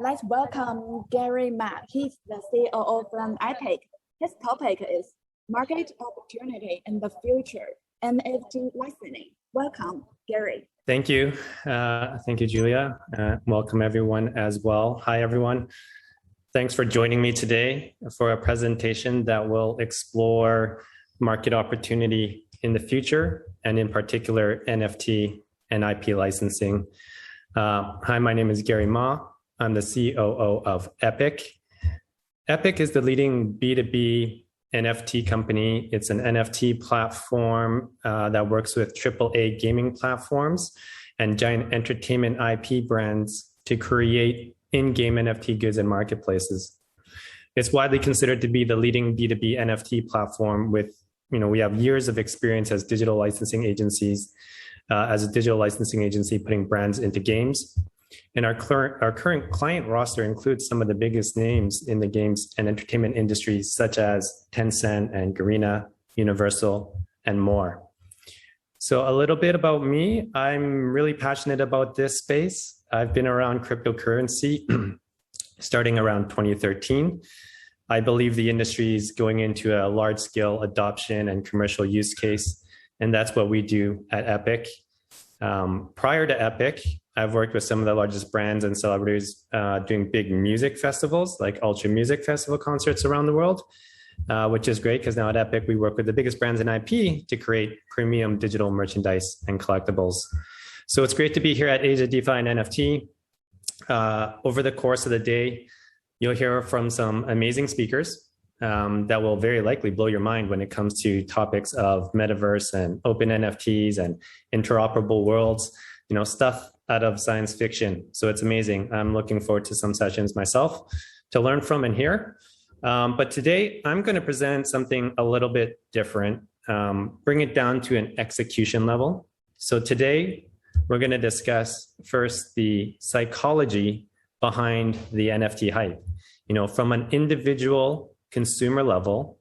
Let's welcome Gary Ma. He's the COO from Epik. His topic is market opportunity in the future, NFT licensing. Welcome, Gary. Thank you. Thank you, Julia. Welcome everyone as well. Hi, everyone. Thanks for joining me today for a presentation that will explore market opportunity in the future, and in particular, NFT and IP licensing. Hi, my name is Gary Ma. I'm the COO of Epik. Epik is the leading B2B NFT company. It's an NFT platform that works with AAA gaming platforms and giant entertainment IP brands to create in-game NFT goods and marketplaces. It's widely considered to be the leading B2B NFT platform with, we have years of experience as digital licensing agencies, as a digital licensing agency putting brands into games. And our current client roster includes some of the biggest names in the games and entertainment industries, such as Tencent and Garena, Universal, and more. So a little bit about me. I'm really passionate about this space. I've been around cryptocurrency starting around 2013. I believe the industry is going into a large-scale adoption and commercial use case, and that's what we do at Epik. Prior to Epik, I've worked with some of the largest brands and celebrities doing big music festivals like Ultra Music Festival concerts around the world, which is great because now at Epik, we work with the biggest brands in IP to create premium digital merchandise and collectibles. So it's great to be here at Asia DeFi and NFT. Over the course of the day, you'll hear from some amazing speakers that will very likely blow your mind when it comes to topics of Metaverse and open NFTs and interoperable worlds, stuff out of science fiction. So it's amazing. I'm looking forward to some sessions myself to learn from and hear. But today I'm going to present something a little bit different, bring it down to an execution level. So today we're going to discuss first the psychology behind the NFT hype. From an individual consumer level,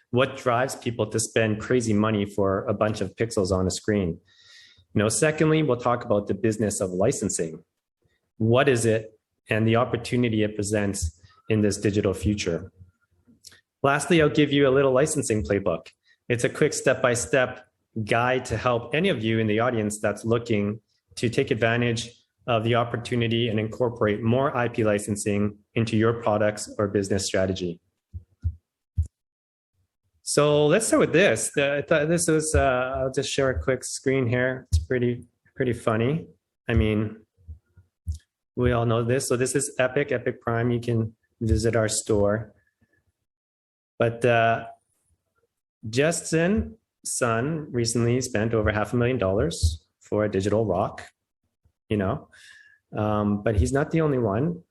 what drives people to spend crazy money for a bunch of pixels on a screen? Secondly, we'll talk about the business of licensing. What is it and the opportunity it presents in this digital future? Lastly, I'll give you a little licensing playbook. It's a quick step-by-step guide to help any of you in the audience that's looking to take advantage of the opportunity and incorporate more IP licensing into your products or business strategy. So let's start with this. I thought this was, I'll just share a quick screen here. It's pretty funny. I mean, we all know this. So this is Epik Prime. You can visit our store. But Justin's son recently spent over $500,000 for a digital rock, but he's not the only one.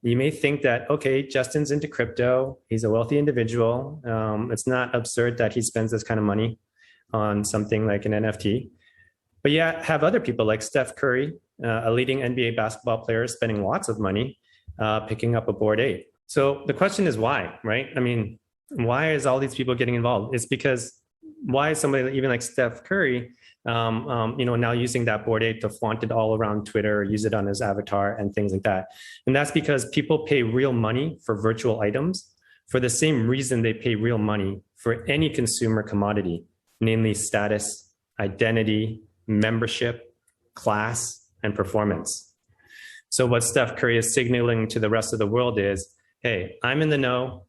You may think that, okay, Justin's into crypto. He's a wealthy individual. It's not absurd that he spends this kind of money on something like an NFT. But yeah, have other people like Steph Curry, a leading NBA basketball player, spending lots of money picking up a Bored Ape. So the question is why, right? I mean, why is all these people getting involved? It's because why is somebody even like Steph Curry now using that Bored Ape to flaunt it all around Twitter, use it on his avatar and things like that. And that's because people pay real money for virtual items for the same reason they pay real money for any consumer commodity, namely status, identity, membership, class, and performance. So what Steph Curry is signaling to the rest of the world is, hey, I'm in the know.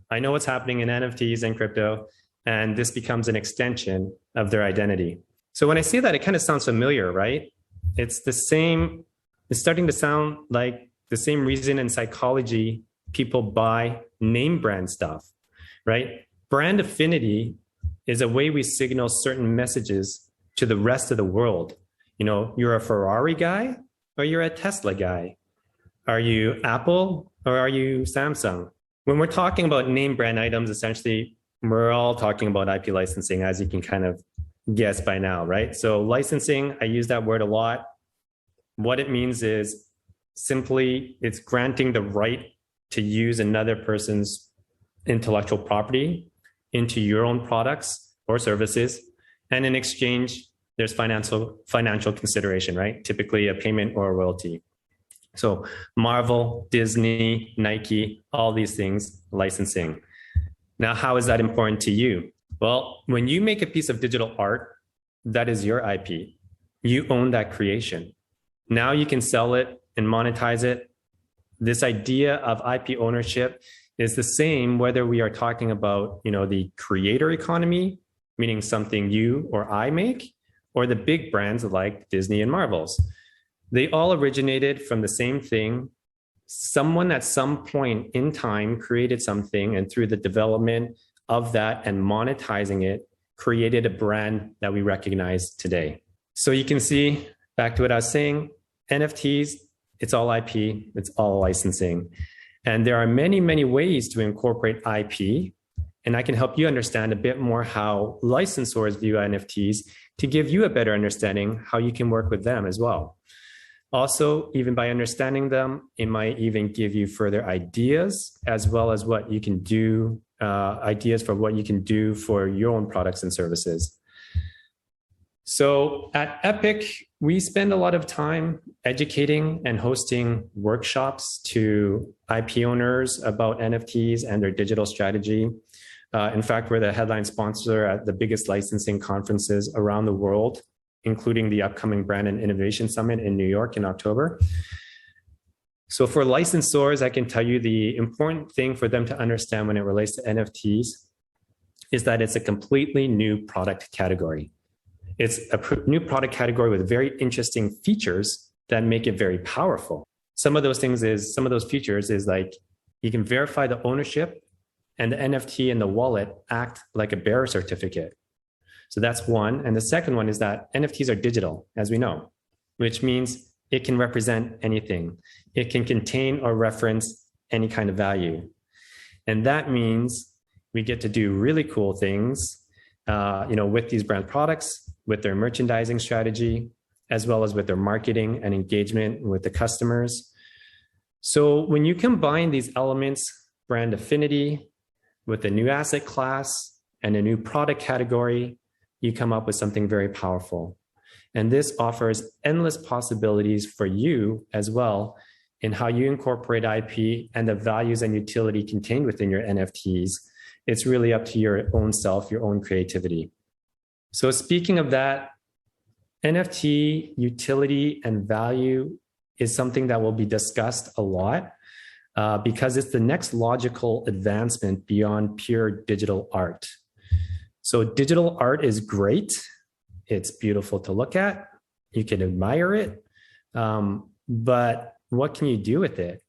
I know what's happening in NFTs and crypto, and this becomes an extension of their identity. So when I say that, it kind of sounds familiar, right? It's starting to sound like the same reason in psychology people buy name brand stuff, right? Brand affinity is a way we signal certain messages to the rest of the world. You're a Ferrari guy or you're a Tesla guy. Are you Apple or are you Samsung? When we're talking about name brand items, essentially, we're all talking about IP licensing, as you can kind of guess by now, right? So licensing, I use that word a lot. What it means is simply it's granting the right to use another person's intellectual property into your own products or services. And in exchange, there's financial consideration, right? Typically a payment or a royalty. So Marvel, Disney, Nike, all these things, licensing. Now, how is that important to you? Well, when you make a piece of digital art, that is your IP. You own that creation. Now you can sell it and monetize it. This idea of IP ownership is the same whether we are talking about, the creator economy, meaning something you or I make, or the big brands like Disney and Marvels. They all originated from the same thing. Someone at some point in time created something, and through the development of that and monetizing it, created a brand that we recognize today. So you can see, back to what I was saying, NFTs, it's all IP, it's all licensing. And there are many, many ways to incorporate IP. And I can help you understand a bit more how licensors view NFTs to give you a better understanding how you can work with them as well. Also, even by understanding them, it might even give you further ideas as well as what you can do, ideas for what you can do for your own products and services. So at Epik, we spend a lot of time educating and hosting workshops to IP owners about NFTs and their digital strategy. In fact, we're the headline sponsor at the biggest licensing conferences around the world, including the upcoming Brand and Innovation Summit in New York in October. So for licensors, I can tell you the important thing for them to understand when it relates to NFTs is that it's a completely new product category. It's a new product category with very interesting features that make it very powerful. Some of those features is like you can verify the ownership, and the NFT and the wallet act like a bearer certificate. So that's one. And the second one is that NFTs are digital, as we know, which means it can represent anything. It can contain or reference any kind of value. And that means we get to do really cool things, with these brand products, with their merchandising strategy, as well as with their marketing and engagement with the customers. So when you combine these elements, brand affinity, with a new asset class and a new product category, you come up with something very powerful. And this offers endless possibilities for you as well in how you incorporate IP and the values and utility contained within your NFTs. It's really up to your own self, your own creativity. So speaking of that, NFT utility and value is something that will be discussed a lot. Because it's the next logical advancement beyond pure digital art. So digital art is great. It's beautiful to look at. You can admire it. But what can you do with it?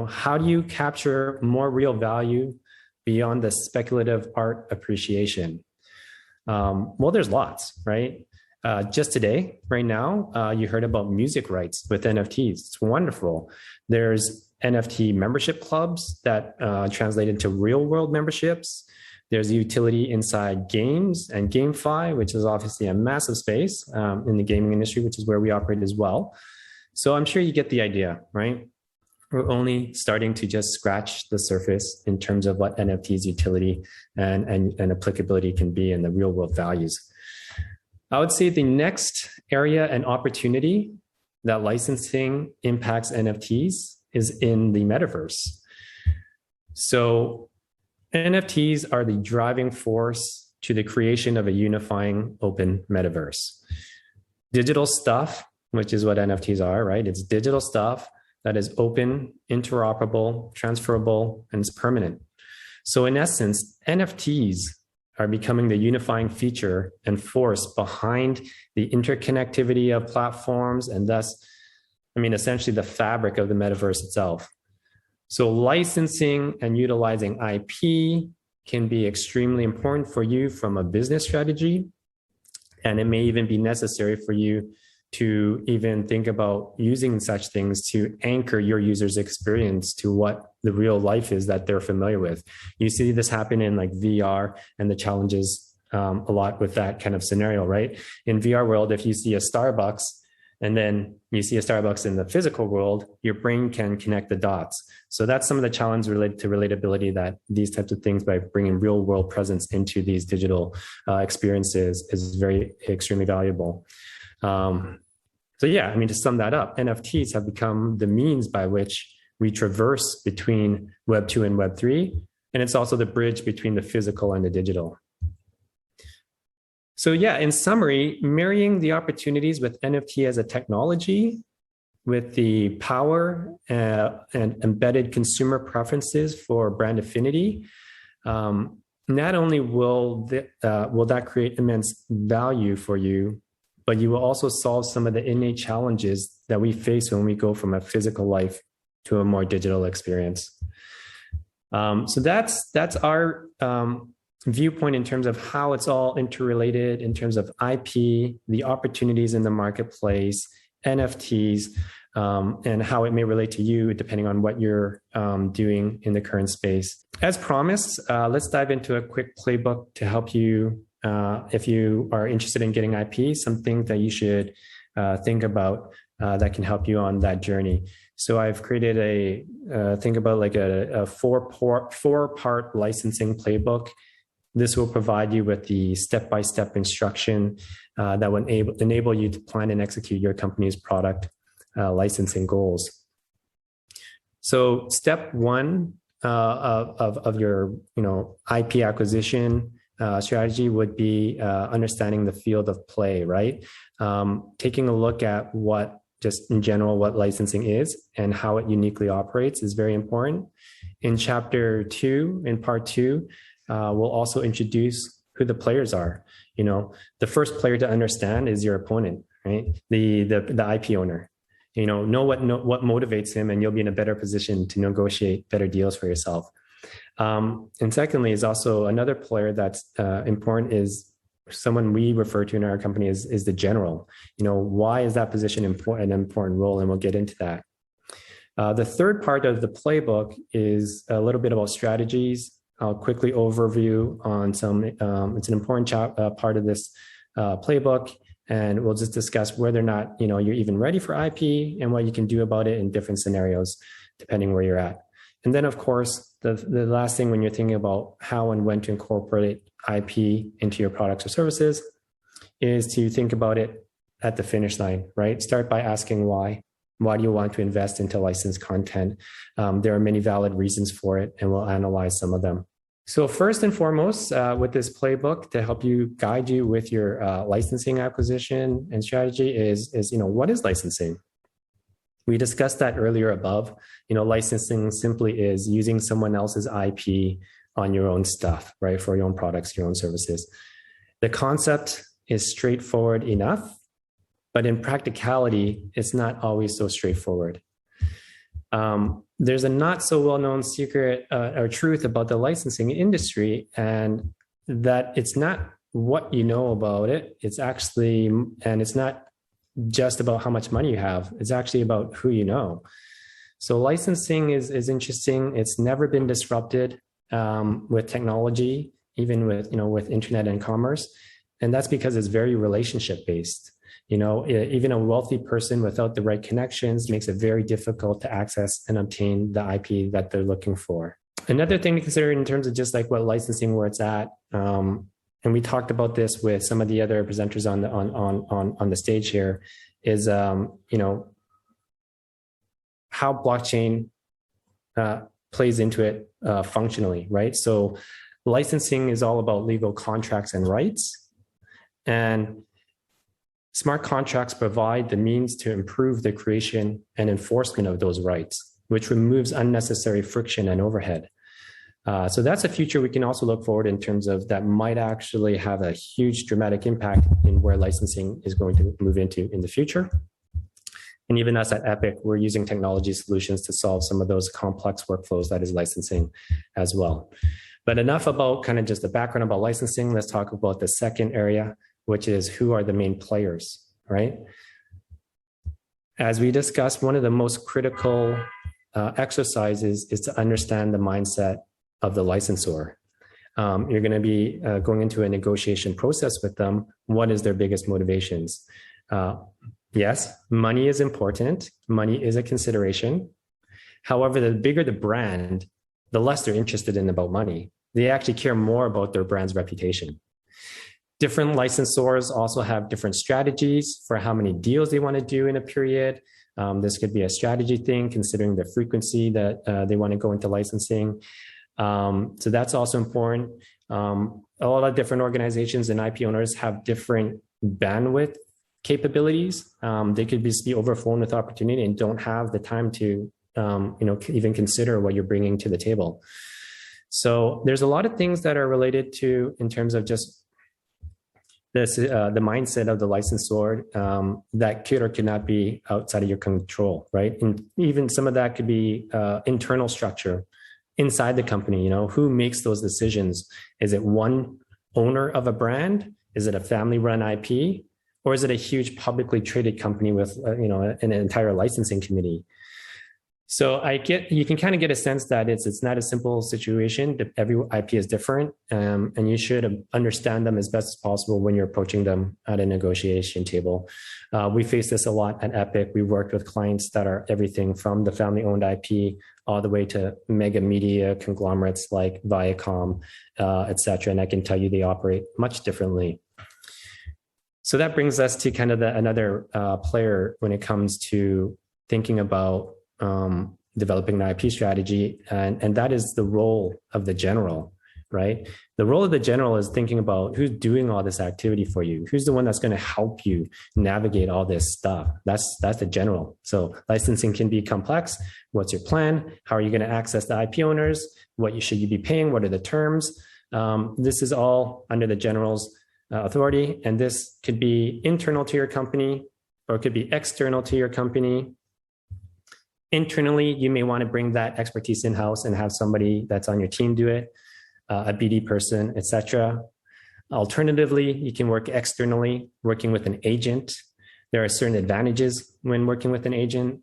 How do you capture more real value beyond the speculative art appreciation? Well, there's lots, right? Just today, right now, you heard about music rights with NFTs. It's wonderful. There's NFT membership clubs that translate into real world memberships. There's utility inside games and GameFi, which is obviously a massive space in the gaming industry, which is where we operate as well. So I'm sure you get the idea, right? We're only starting to just scratch the surface in terms of what NFTs utility and applicability can be in the real world values. I would say the next area and opportunity that licensing impacts NFTs is in the metaverse. So NFTs are the driving force to the creation of a unifying open metaverse. Digital stuff, which is what NFTs are, right? It's digital stuff that is open, interoperable, transferable, and it's permanent. So in essence, NFTs are becoming the unifying feature and force behind the interconnectivity of platforms and thus, essentially the fabric of the metaverse itself. So licensing and utilizing IP can be extremely important for you from a business strategy. And it may even be necessary for you to even think about using such things to anchor your user's experience to what the real life is that they're familiar with. You see this happen in like VR and the challenges a lot with that kind of scenario, right? In VR world, if you see a Starbucks, and then you see a Starbucks in the physical world, your brain can connect the dots. So that's some of the challenge related to relatability that these types of things by bringing real world presence into these digital experiences is extremely valuable. So yeah, I mean, to sum that up, NFTs have become the means by which we traverse between Web 2 and Web 3. And it's also the bridge between the physical and the digital. So yeah, in summary, marrying the opportunities with NFT as a technology with the power and embedded consumer preferences for brand affinity, not only will that create immense value for you, but you will also solve some of the innate challenges that we face when we go from a physical life to a more digital experience. So that's our viewpoint in terms of how it's all interrelated in terms of IP, the opportunities in the marketplace, NFTs, and how it may relate to you depending on what you're doing in the current space. As promised, let's dive into a quick playbook to help you if you are interested in getting IP, something that you should think about that can help you on that journey. So I've created think about like a four-part licensing playbook. This will provide you with the step-by-step instruction that will enable you to plan and execute your company's product licensing goals. So step one of your IP acquisition strategy would be understanding the field of play, right? Taking a look at just in general what licensing is and how it uniquely operates is very important. In chapter 2, in part 2, we'll also introduce who the players are. The first player to understand is your opponent, right? The IP owner. Know what motivates him, and you'll be in a better position to negotiate better deals for yourself. And secondly, is also another player that's important is someone we refer to in our company is the general. Why is that position an important role? And we'll get into that. The third part of the playbook is a little bit about strategies. I'll quickly overview on some, it's an important part of this playbook. And we'll just discuss whether or not, you're even ready for IP and what you can do about it in different scenarios, depending where you're at. And then, of course, the last thing when you're thinking about how and when to incorporate IP into your products or services is to think about it at the finish line, right? Start by asking why. Why do you want to invest into licensed content? There are many valid reasons for it, and we'll analyze some of them. So first and foremost, with this playbook to help you guide you with your licensing acquisition and strategy is what is licensing? We discussed that earlier above. Licensing simply is using someone else's IP on your own stuff, right? For your own products, your own services. The concept is straightforward enough, but in practicality, it's not always so straightforward. There's a not so well-known secret or truth about the licensing industry, and that it's not what you know about it. It's not just about how much money you have. It's actually about who you know. So licensing is interesting. It's never been disrupted with technology, even with internet and commerce. And that's because it's very relationship based. Even a wealthy person without the right connections makes it very difficult to access and obtain the IP that they're looking for. Another thing to consider in terms of just like what licensing, where it's at, and we talked about this with some of the other presenters on the stage here, is how blockchain plays into it functionally, right? So licensing is all about legal contracts and rights, and smart contracts provide the means to improve the creation and enforcement of those rights, which removes unnecessary friction and overhead. So that's a future we can also look forward in terms of that might actually have a huge dramatic impact in where licensing is going to move into in the future. And even us at Epik, we're using technology solutions to solve some of those complex workflows that is licensing as well. But enough about kind of just the background about licensing. Let's talk about the second area, which is who are the main players, right? As we discussed, one of the most critical exercises is to understand the mindset of the licensor. You're going to be going into a negotiation process with them. What is their biggest motivations? Yes, money is important. Money is a consideration. However, the bigger the brand, the less they're interested in about money. They actually care more about their brand's reputation. Different licensors also have different strategies for how many deals they want to do in a period. This could be a strategy thing, considering the frequency that they want to go into licensing. So that's also important. A lot of different organizations and IP owners have different bandwidth capabilities. They could be overflowing with opportunity and don't have the time to even consider what you're bringing to the table. So there's a lot of things that are related to in terms of just this, the mindset of the licensor that could or could not be outside of your control, right? And even some of that could be internal structure inside the company. Who makes those decisions? Is it one owner of a brand? Is it a family-run IP? Or is it a huge publicly traded company with an entire licensing committee? So you can kind of get a sense that it's not a simple situation. Every IP is different, and you should understand them as best as possible when you're approaching them at a negotiation table. We face this a lot at Epik. We worked with clients that are everything from the family-owned IP all the way to mega media conglomerates like Viacom, et cetera. And I can tell you they operate much differently. So that brings us to kind of another player when it comes to thinking about developing an IP strategy, and that is the role of the general, right? The role of the general is thinking about who's doing all this activity for you, who's the one that's going to help you navigate all this stuff. That's the general. So licensing can be complex. What's your plan? How are you going to access the IP owners? Should you be paying? What are the terms? This is all under the general's authority, and this could be internal to your company or it could be external to your company. Internally, you may want to bring that expertise in-house and have somebody that's on your team do it, a BD person, etc. Alternatively, you can work externally, working with an agent. There are certain advantages when working with an agent.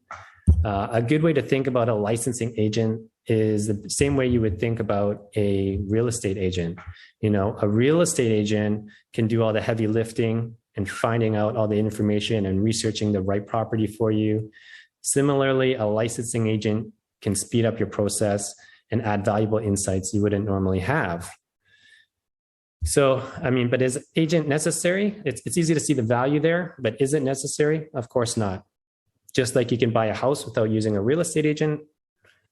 A good way to think about a licensing agent is the same way you would think about a real estate agent. A real estate agent can do all the heavy lifting and finding out all the information and researching the right property for you. Similarly, a licensing agent can speed up your process and add valuable insights you wouldn't normally have. So, but is agent necessary? It's easy to see the value there, but is it necessary? Of course not. Just like you can buy a house without using a real estate agent,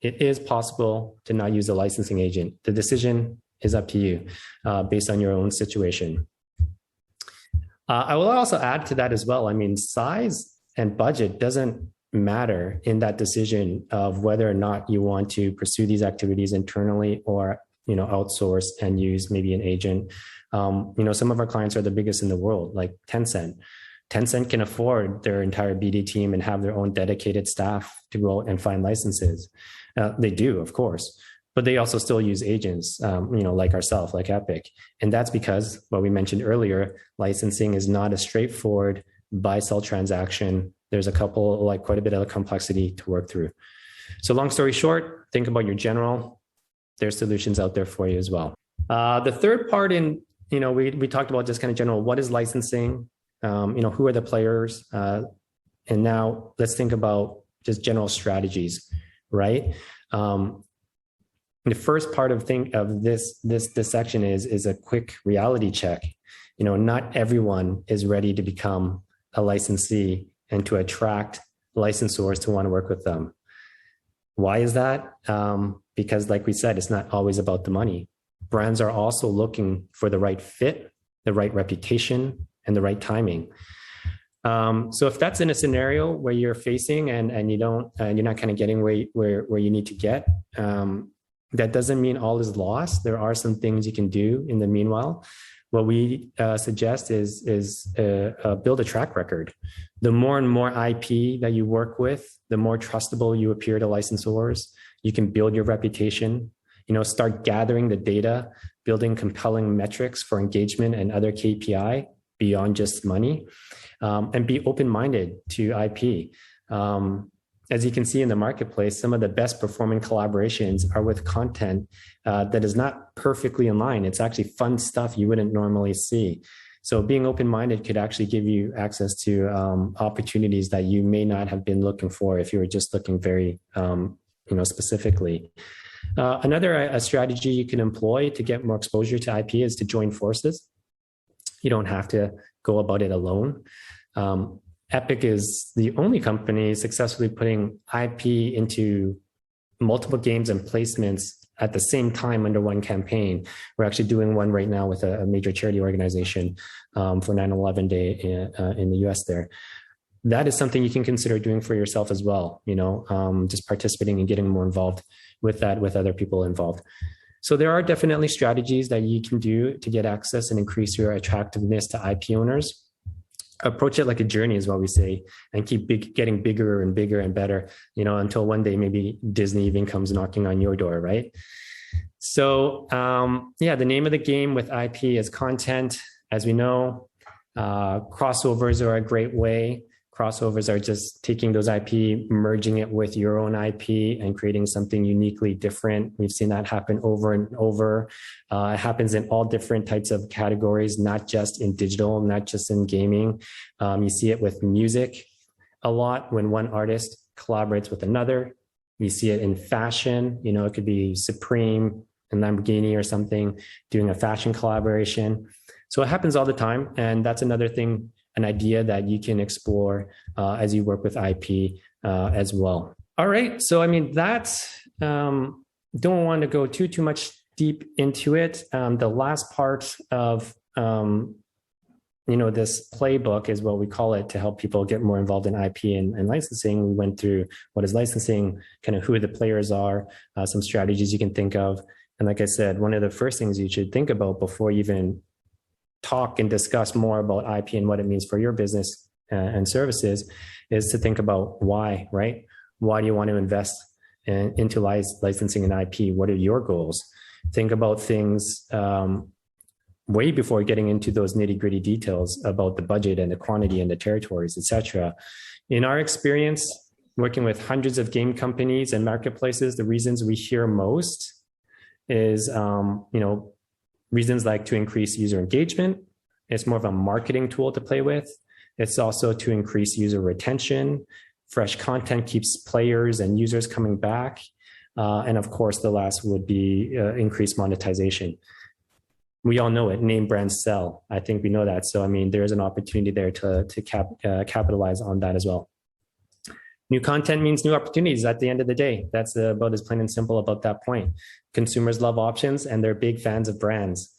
it is possible to not use a licensing agent. The decision is up to you based on your own situation. I will also add to that as well. Size and budget doesn't matter in that decision of whether or not you want to pursue these activities internally or outsource and use maybe an agent. Some of our clients are the biggest in the world, like Tencent. Tencent can afford their entire BD team and have their own dedicated staff to go out and find licenses. They do, of course, but they also still use agents, like ourselves, like Epik. And that's because what we mentioned earlier, licensing is not a straightforward buy-sell transaction. There's quite a bit of complexity to work through. So long story short, think about your general. There's solutions out there for you as well. The third part we talked about just kind of general, what is licensing? Who are the players? And now let's think about just general strategies, right? The first part of this section is a quick reality check. Not everyone is ready to become a licensee and to attract licensors to want to work with them. Why is that? Because like we said, it's not always about the money. Brands are also looking for the right fit, the right reputation, and the right timing. So if that's in a scenario where you're facing and you're not kind of getting where you need to get, that doesn't mean all is lost. There are some things you can do in the meanwhile. What we suggest is build a track record. The more and more IP that you work with, the more trustable you appear to licensors. You can build your reputation. Start gathering the data, building compelling metrics for engagement and other KPI beyond just money, and be open-minded to IP. As you can see in the marketplace, some of the best performing collaborations are with content that is not perfectly in line. It's actually fun stuff you wouldn't normally see. So being open-minded could actually give you access to opportunities that you may not have been looking for if you were just looking very specifically. Another strategy you can employ to get more exposure to IP is to join forces. You don't have to go about it alone. Epik is the only company successfully putting IP into multiple games and placements at the same time under one campaign. We're actually doing one right now with a major charity organization for 9/11 Day in the US there. That is something you can consider doing for yourself as well, just participating and getting more involved with that, with other people involved. So there are definitely strategies that you can do to get access and increase your attractiveness to IP owners. Approach it like a journey is what we say, and keep getting bigger and bigger and better, until one day maybe Disney even comes knocking on your door, right? So the name of the game with IP is content. As we know, crossovers are a great way. Crossovers are just taking those IP, merging it with your own IP and creating something uniquely different. We've seen that happen over and over. It happens in all different types of categories, not just in digital, not just in gaming. You see it with music a lot when one artist collaborates with another. You see it in fashion. It could be Supreme and Lamborghini or something doing a fashion collaboration. So it happens all the time. And that's another thing, an idea that you can explore as you work with IP as well. All right. So, that's, don't want to go too much deep into it. The last part of, this playbook is what we call it to help people get more involved in IP and licensing. We went through what is licensing, kind of who the players are, some strategies you can think of. And like I said, one of the first things you should think about before you even talk and discuss more about IP and what it means for your business and services is to think about why, right? Why do you want to invest into licensing and IP? What are your goals? Think about things way before getting into those nitty-gritty details about the budget and the quantity and the territories, etc. In our experience, working with hundreds of game companies and marketplaces, the reasons we hear most is, reasons like to increase user engagement. It's more of a marketing tool to play with. It's also to increase user retention. Fresh content keeps players and users coming back. And of course, the last would be increased monetization. We all know it, name brands sell. I think we know that. So, there's an opportunity there to capitalize on that as well. New content means new opportunities at the end of the day. That's about as plain and simple about that point. Consumers love options and they're big fans of brands.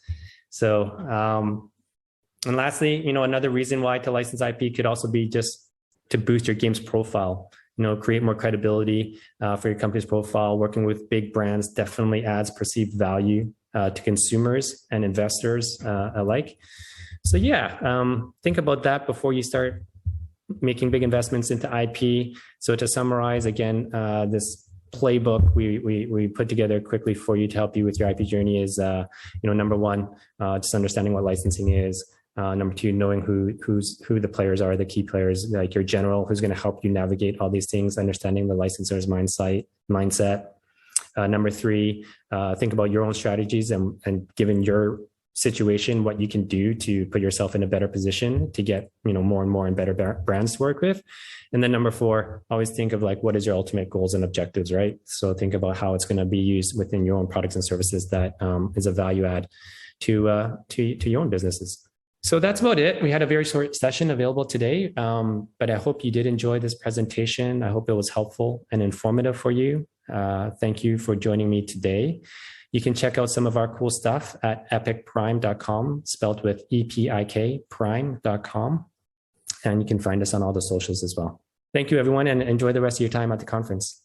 So, and lastly, another reason why to license IP could also be just to boost your game's profile, create more credibility for your company's profile. Working with big brands definitely adds perceived value to consumers and investors alike. So think about that before you start making big investments into IP. So to summarize again, this playbook we put together quickly for you to help you with your IP journey is, number one, just understanding what licensing is. Number two, knowing who the players are, the key players, like your general, who's going to help you navigate all these things, understanding the licenser's mindset. Number three, think about your own strategies and given your situation, what you can do to put yourself in a better position to get, more and more and better brands to work with. And then number four, always think of what is your ultimate goals and objectives, right? So think about how it's going to be used within your own products and services that is a value add to your own businesses. So that's about it. We had a very short session available today, but I hope you did enjoy this presentation. I hope it was helpful and informative for you. Thank you for joining me today. You can check out some of our cool stuff at epikprime.com, spelled with EPIK, prime.com. And you can find us on all the socials as well. Thank you, everyone, and enjoy the rest of your time at the conference.